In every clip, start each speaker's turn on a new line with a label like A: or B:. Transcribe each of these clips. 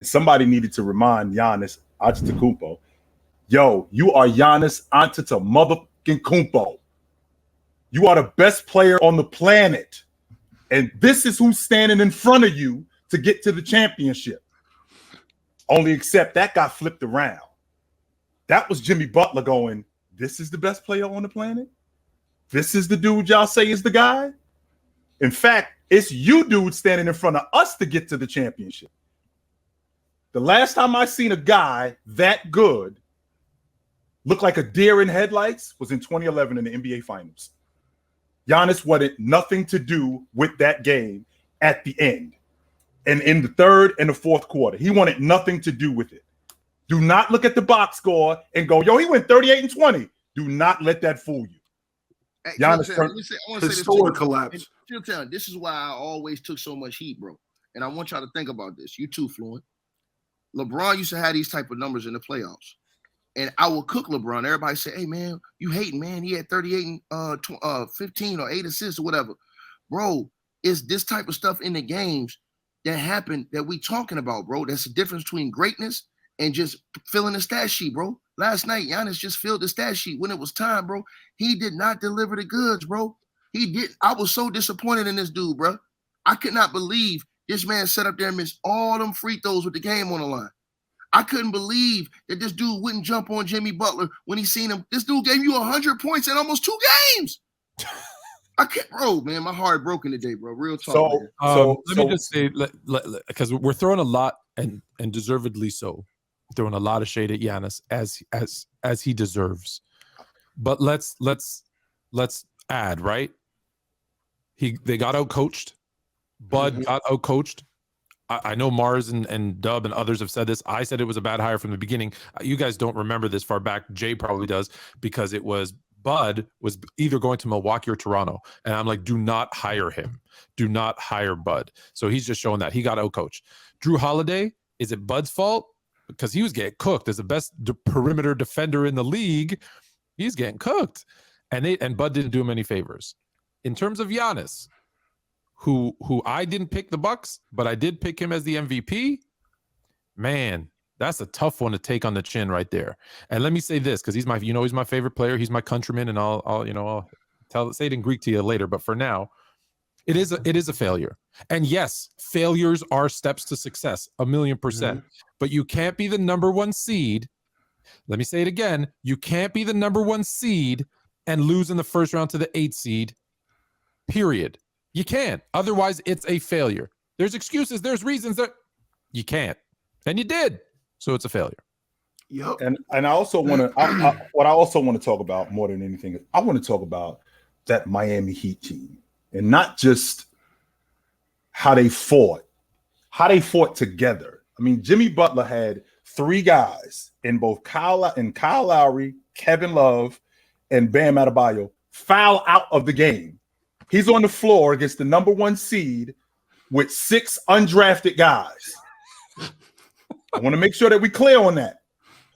A: Somebody needed to remind Giannis Antetokounmpo, yo, you are Giannis Antetokounmpo. You are the best player on the planet. And this is who's standing in front of you to get to the championship. Only except that got flipped around. That was Jimmy Butler going, this is the best player on the planet? This is the dude y'all say is the guy? In fact, it's you dudes standing in front of us to get to the championship. The last time I seen a guy that good look like a deer in headlights was in 2011 in the NBA Finals. Giannis wanted nothing to do with that game at the end. And in the third and the fourth quarter, he wanted nothing to do with it. Do not look at the box score and go, yo, he went 38 and 20. Do not let that fool you.
B: Hey,
A: Giannis
B: I want to say
C: historic collapse.
B: This is why I always took so much heat, bro. And I want y'all to think about this. You too, Fluent. LeBron used to have these type of numbers in the playoffs. And I will cook LeBron. Everybody say, hey, man, you hating, man. He had 38 and 15 or 8 assists or whatever. Bro, it's this type of stuff in the games that happened that we talking about, bro. That's the difference between greatness and just filling the stat sheet, bro. Last night, Giannis just filled the stat sheet when it was time, bro. He did not deliver the goods, bro. He did. I was so disappointed in this dude, bro. I could not believe this man sat up there and missed all them free throws with the game on the line. I couldn't believe that this dude wouldn't jump on Jimmy Butler when he seen him. This dude gave you 100 points in almost 2 games. I can't, bro, man. My heart broken today, bro. Real talk.
D: Let me just say, because we're throwing a lot, and deservedly so, throwing a lot of shade at Giannis as he deserves. But let's add, right? They got out coached. Bud got out coached. I know Mars and Dub and others have said this. I said it was a bad hire from the beginning. You guys don't remember this far back. Jay probably does, because it was Bud was either going to Milwaukee or Toronto. And I'm like, do not hire him. Do not hire Bud. So he's just showing that he got out coached. Drew Holiday, is it Bud's fault? Because he was getting cooked as the best perimeter defender in the league. He's getting cooked. And Bud didn't do him any favors. In terms of Giannis, who I didn't pick the Bucks, but I did pick him as the MVP. Man, that's a tough one to take on the chin right there. And let me say this, because he's my favorite player. He's my countryman, and I'll say it in Greek to you later. But for now, it is a failure. And yes, failures are steps to success, 1,000,000%. But you can't be the number 1 seed. Let me say it again. You can't be the number 1 seed and lose in the first round to the 8 seed. Period. You can't. Otherwise, it's a failure. There's excuses. There's reasons that you can't. And you did. So it's a failure.
C: Yep.
A: And I also want to, what I also want to talk about more than anything is I want to talk about that Miami Heat team, and not just how they fought together. I mean, Jimmy Butler had 3 guys in both Kyle Lowry, Kevin Love, and Bam Adebayo foul out of the game. He's on the floor against the number 1 seed with 6 undrafted guys. I want to make sure that we're clear on that.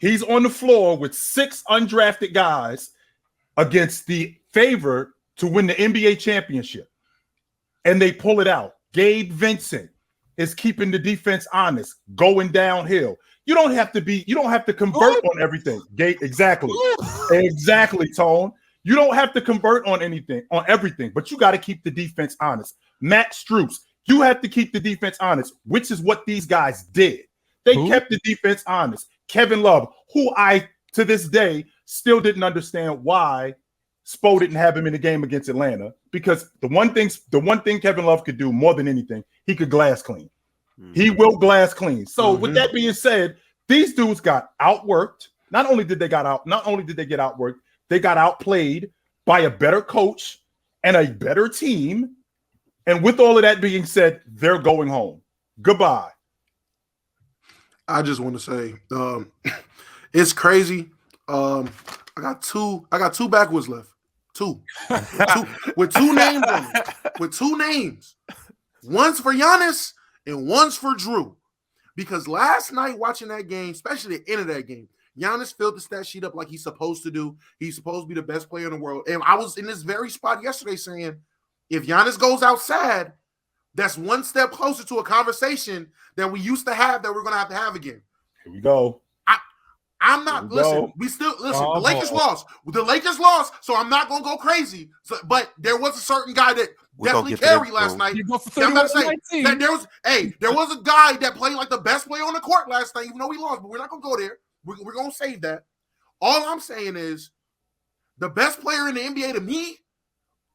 A: He's on the floor with 6 undrafted guys against the favorite to win the NBA championship. And they pull it out. Gabe Vincent is keeping the defense honest, going downhill. You don't have to convert on everything. Exactly, Tone. You don't have to convert on everything, but you got to keep the defense honest. Max Strus, you have to keep the defense honest, which is what these guys did. They kept the defense honest. Kevin Love, who I, to this day, still didn't understand why Spo didn't have him in the game against Atlanta, because the one thing Kevin Love could do more than anything, he could glass clean. He will glass clean. So with that being said, these dudes got outworked. Not only did they get outworked, they got outplayed by a better coach and a better team. And with all of that being said, they're going home. Goodbye.
C: I just want to say, it's crazy. I got two backwards left. Two with 2 names on them. With 2 names. One's for Giannis and one's for Drew. Because last night watching that game, especially the end of that game, Giannis filled the stat sheet up like he's supposed to do. He's supposed to be the best player in the world. And I was in this very spot yesterday saying, if Giannis goes outside, that's one step closer to a conversation that we used to have that we're going to have again.
A: Here we go.
C: I'm not listen. We still listen. The Lakers lost. The Lakers lost, so I'm not gonna go crazy. So, but there was a certain guy that definitely carried last night. I'm about to say that there was a guy that played like the best player on the court last night, even though he lost. But we're not gonna go there. We're gonna save that. All I'm saying is the best player in the NBA to me,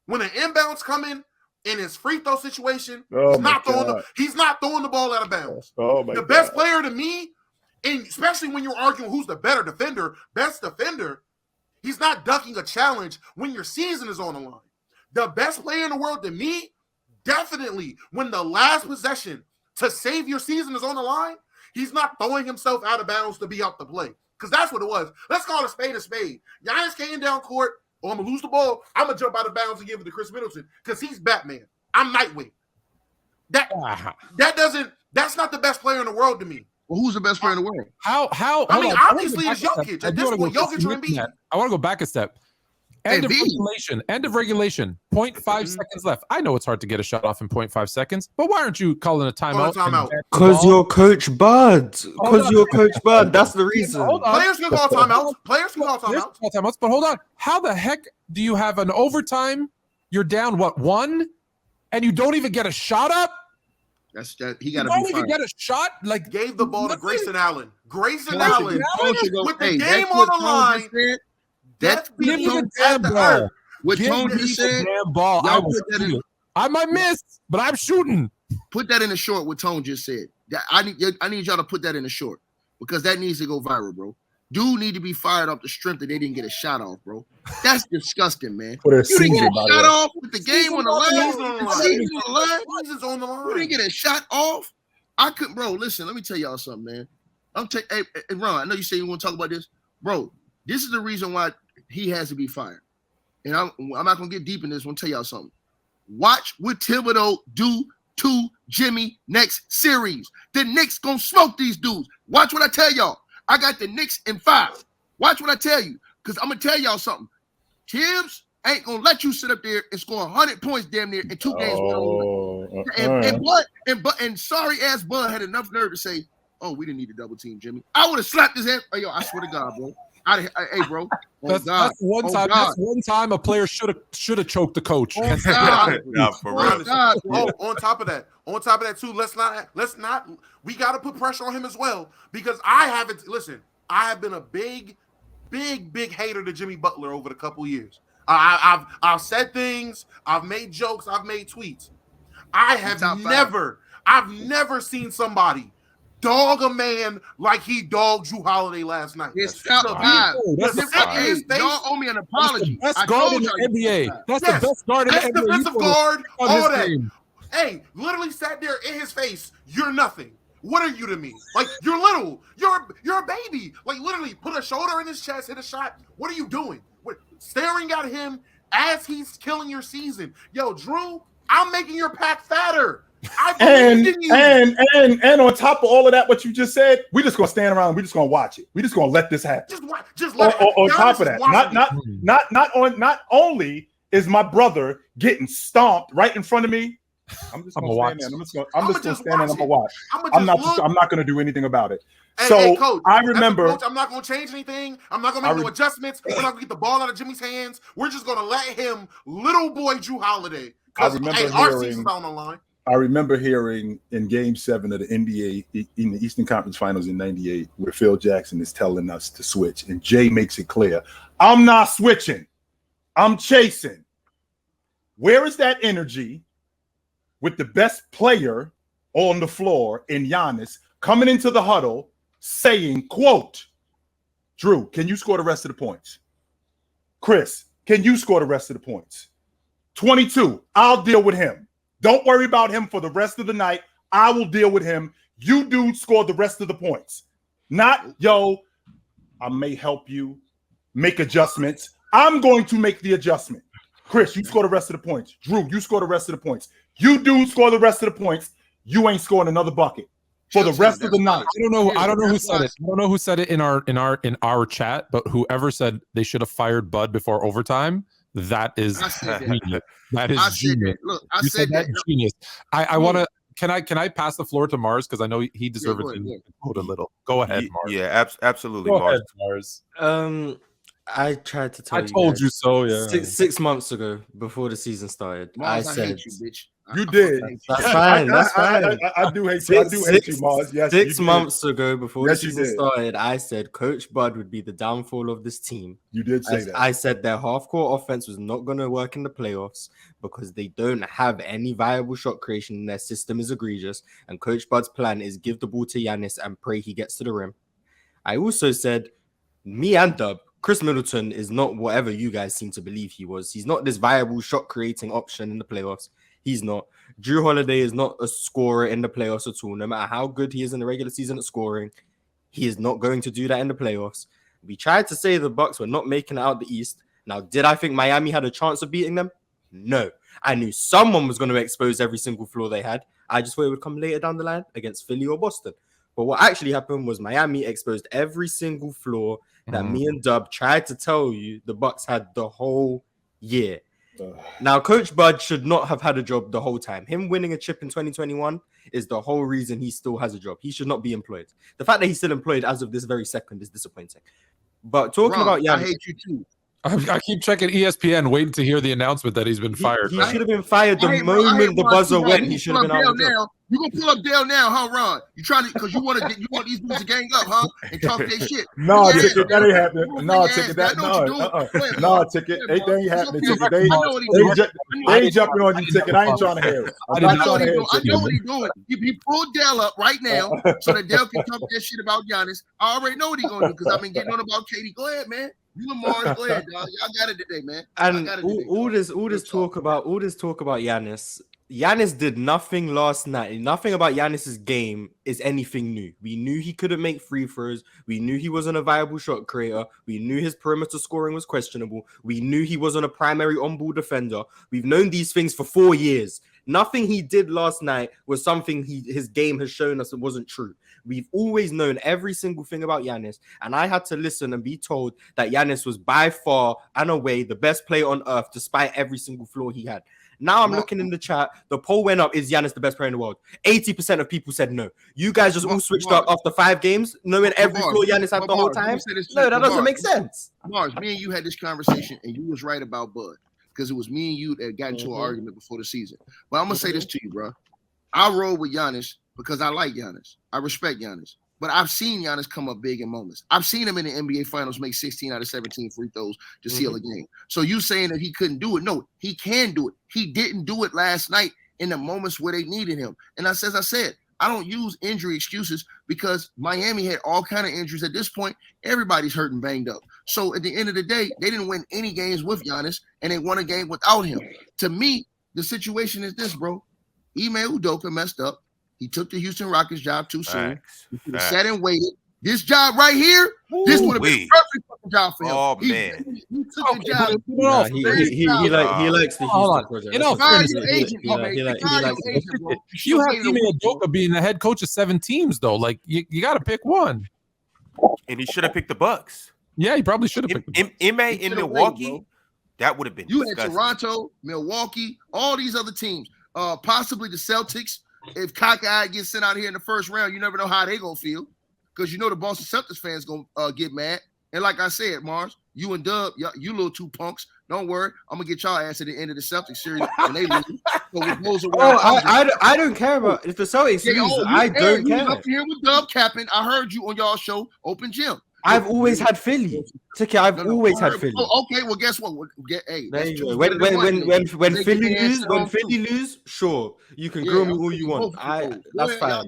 C: when an inbounds coming in his free throw situation, he's not throwing the ball out of bounds. The best player to me. And especially when you're arguing who's the better defender, best defender, he's not ducking a challenge when your season is on the line. The best player in the world to me, definitely when the last possession to save your season is on the line, he's not throwing himself out of bounds to be out the play. Because that's what it was. Let's call it a spade a spade. Giannis came down court, I'm going to lose the ball. I'm going to jump out of bounds and give it to Chris Middleton because he's Batman. I'm Nightwing. That's not the best player in the world to me.
B: Well, who's the best player in the world?
C: I mean, obviously it's Jokic. At this point, Jokic or Embiid.
D: I want to go back a step. End of regulation. 0.5 seconds left. I know it's hard to get a shot off in 0.5 seconds, but why aren't you calling a timeout?
E: Because you're Coach Bud. That's the reason.
C: Players can call timeouts.
D: But hold on. How the heck do you have an overtime? You're down, 1? And you don't even get a shot up?
B: That's that. He got to
D: don't even get a shot. Like
C: gave the ball to Grayson Allen. Grayson Allen with the game on the line. That's
D: give me the damn ball.
B: What Tone just said.
D: Damn ball. I might miss, but I'm shooting.
B: Put that in the short. What Tone just said. I need y'all to put that in the short because that needs to go viral, bro. Dude need to be fired off the strength that they didn't get a shot off, bro. That's disgusting, man. You didn't get a shot off with the game on the line. Season's on the line. You didn't get a shot off. I couldn't, bro. Listen, let me tell y'all something, man. Hey, Ron, I know you say you want to talk about this, bro. This is the reason why he has to be fired. And I'm not gonna get deep in this. I'm gonna tell y'all something. Watch what Thibodeau do to Jimmy next series. The Knicks gonna smoke these dudes. Watch what I tell y'all. I got the Knicks in 5. Watch what I tell you, because I'm gonna tell y'all something. Tibbs ain't gonna let you sit up there and score 100 points damn near in 2 games. And sorry ass Bud had enough nerve to say, "Oh, we didn't need to double team Jimmy." I would have slapped his head. Oh, yo, I swear to God, bro. Hey, bro.
D: That's one time. That's one time a player should have choked the coach.
C: On top of that too. Let's not. We got to put pressure on him as well because I have been a big hater to Jimmy Butler over the couple years. I've said things. I've made jokes. I've made tweets. I've never seen somebody dog a man like he dogged Jrue Holiday last night.
B: It's top 5. Y'all owe me an apology.
D: That's the best guard in the NBA. That's the best guard in the NBA.
C: Defensive guard, all that. Hey, literally sat there in his face. You're nothing. What are you to me? Like, you're little. You're a baby. Like, literally put a shoulder in his chest, hit a shot. What are you doing? Staring at him as he's killing your season. Yo, Jrue, I'm making your pack fatter.
A: And on top of all of that, what you just said, we're just gonna stand around. We're just gonna watch it. We're just gonna let this happen.
C: Just let it.
A: On top of that, not only is my brother getting stomped right in front of me. I'm just gonna stand there. I'm just gonna stand there. I'm gonna watch. I'm not gonna do anything about it.
C: Hey, Coach,
A: I remember.
C: Coach, I'm not gonna change anything. I'm not gonna make no adjustments. We're not gonna get the ball out of Jimmy's hands. We're just gonna let him, little boy Jrue Holiday. Because our season's on the line.
A: I remember hearing in Game 7 of the NBA in the Eastern Conference Finals in '98, where Phil Jackson is telling us to switch, and Jay makes it clear, "I'm not switching. I'm chasing." Where is that energy with the best player on the floor in Giannis coming into the huddle saying, quote, "Jrue, can you score the rest of the points? Chris, can you score the rest of the points? 22, I'll deal with him. Don't worry about him for the rest of the night. I will deal with him. You dudes score the rest of the points. Not, yo, I may help you make adjustments. I'm going to make the adjustment. Chris, you score the rest of the points. Jrue, you score the rest of the points. You dudes score the rest of the points. You ain't scoring another bucket for the rest of the night."
D: I don't know who said it. I don't know who said it in our chat, but whoever said they should have fired Bud before overtime, That is
B: I said that.
D: genius. That is
B: I said
D: genius.
B: that. Look, I
D: You
B: said that.
D: genius. I want to. Can I pass the floor to Mars because I know he deserves
B: go ahead,
D: to quote a little. Go ahead, Mars.
F: Yeah, absolutely,
D: Go
F: Mars.
D: ahead, Mars.
E: I tried to tell
D: I
E: you.
D: told
E: guys
D: you so. Yeah.
E: Six months ago, before the season started,
B: Mars,
E: I
B: I
E: said
B: hate you, bitch.
A: You did.
B: fucking hate you.
E: that's fine. That's fine.
A: I do hate you. I do hate you, Mars. Yes,
E: Six
A: you did.
E: months ago, before
A: Yes,
E: the
A: you
E: season
A: did.
E: started, I said Coach Bud would be the downfall of this team.
A: You did say that.
E: I said their half-court offense was not going to work in the playoffs because they don't have any viable shot creation and their system is egregious. And Coach Bud's plan is give the ball to Giannis and pray he gets to the rim. I also said me and Dub, Chris Middleton is not whatever you guys seem to believe he was. He's not this viable shot creating option in the playoffs. He's not. Drew Holiday is not a scorer in the playoffs at all. No matter how good he is in the regular season at scoring, he is not going to do that in the playoffs. We tried to say the Bucks were not making it out the East. Now, did I think Miami had a chance of beating them? No. I knew someone was going to expose every single flaw they had. I just thought it would come later down the line against Philly or Boston. But what actually happened was Miami exposed every single flaw that me and Dub tried to tell you the Bucks had the whole year. Now, Coach Bud should not have had a job the whole time. Him winning a chip in 2021 is the whole reason he still has a job. He should not be employed. The fact that he's still employed as of this very second is disappointing. But talking about Giannis,
B: I hate you too.
D: I keep checking ESPN, waiting to hear the announcement that he's been fired.
E: He should have been fired the moment the buzzer went. He should have been out of the job.
B: You gonna pull up Dale now, huh, Ron? You trying to because you want these dudes to gang up, huh? And talk their shit.
A: No, Ticket, that ain't happening. No, Ticket, that no, Ticket, ain't happening. Ticket, they ain't jumping on you, Ticket. I ain't trying to hear it.
B: I know what he's doing. He pulled Dale up right now so that Dale can talk that shit about Giannis. I already know what he's gonna do because I've been getting on about KD. Go ahead, man. You and Mars, go ahead, dog. Y'all got it today, man.
E: And all this talk about Giannis. Giannis did nothing last night. Nothing about Giannis's game is anything new. We knew he couldn't make free throws. We knew he wasn't a viable shot creator. We knew his perimeter scoring was questionable. We knew he wasn't a primary on-ball defender. We've known these things for 4 years. Nothing he did last night was something his game has shown us it wasn't true. We've always known every single thing about Giannis, and I had to listen and be told that Giannis was by far and away the best player on earth despite every single flaw he had. Now I'm looking in the chat. The poll went up. Is Giannis the best player in the world? 80% of people said no. You guys just all switched up after 5 games, knowing every flaw Giannis had the whole time. No, that doesn't make sense.
B: Mars, me and you had this conversation, and you was right about Bud because it was me and you that got into an argument before the season. But I'm gonna say this to you, bro. I roll with Giannis because I like Giannis. I respect Giannis. But I've seen Giannis come up big in moments. I've seen him in the NBA Finals make 16 out of 17 free throws to seal a game. So you saying that he couldn't do it? No, he can do it. He didn't do it last night in the moments where they needed him. And as I said, I don't use injury excuses because Miami had all kind of injuries. At this point, everybody's hurt and banged up. So at the end of the day, they didn't win any games with Giannis, and they won a game without him. To me, the situation is this, bro. Ime Udoka messed up. He took the Houston Rockets job too soon. He could have sat and waited. This job right here, this would have been a perfect fucking job for him.
F: Oh, man.
B: He took the job.
E: He likes the Houston project.
D: You know, you have Ime Udoka being the head coach of 7 teams, though. Like, you got to pick one.
F: And he should have picked the Bucks.
D: Yeah, he probably should have picked
F: Ime in Milwaukee. That would have been
B: disgusting. Had Toronto, Milwaukee, all these other teams. Possibly the Celtics. If cockeyed gets sent out here in the first round, you never know how they gonna feel, because you know the Boston Celtics fans gonna get mad. And like I said, Mars, you and Dub, you little two punks. Don't worry, I'm gonna get y'all ass at the end of the Celtics series when they lose. So
E: I don't care about if the Celtics lose. I don't care.
B: Up here with Dub capping, I heard you on y'all show, Open Gym.
E: I've always had Philly. I've always had Philly.
B: Okay, well, guess what? Hey,
E: there you go. When Philly lose, sure, you can grill me all you want. That's fine.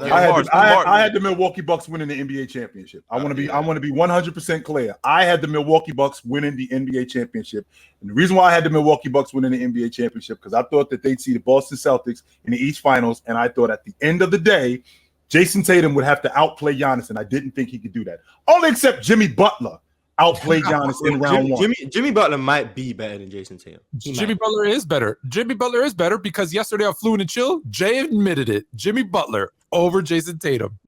A: I had the Milwaukee Bucks winning the NBA championship. I want to be 100% clear. I had the Milwaukee Bucks winning the NBA championship. And the reason why I had the Milwaukee Bucks winning the NBA championship, because I thought that they'd see the Boston Celtics in the East Finals, and I thought at the end of the day, Jason Tatum would have to outplay Giannis, and I didn't think he could do that. Only except Jimmy Butler outplayed Giannis in round 1.
E: Jimmy Butler might be better than Jason Tatum.
D: Jimmy Butler is better. Jimmy Butler is better because yesterday on Fluent and Chill, Jay admitted it. Jimmy Butler over Jason Tatum.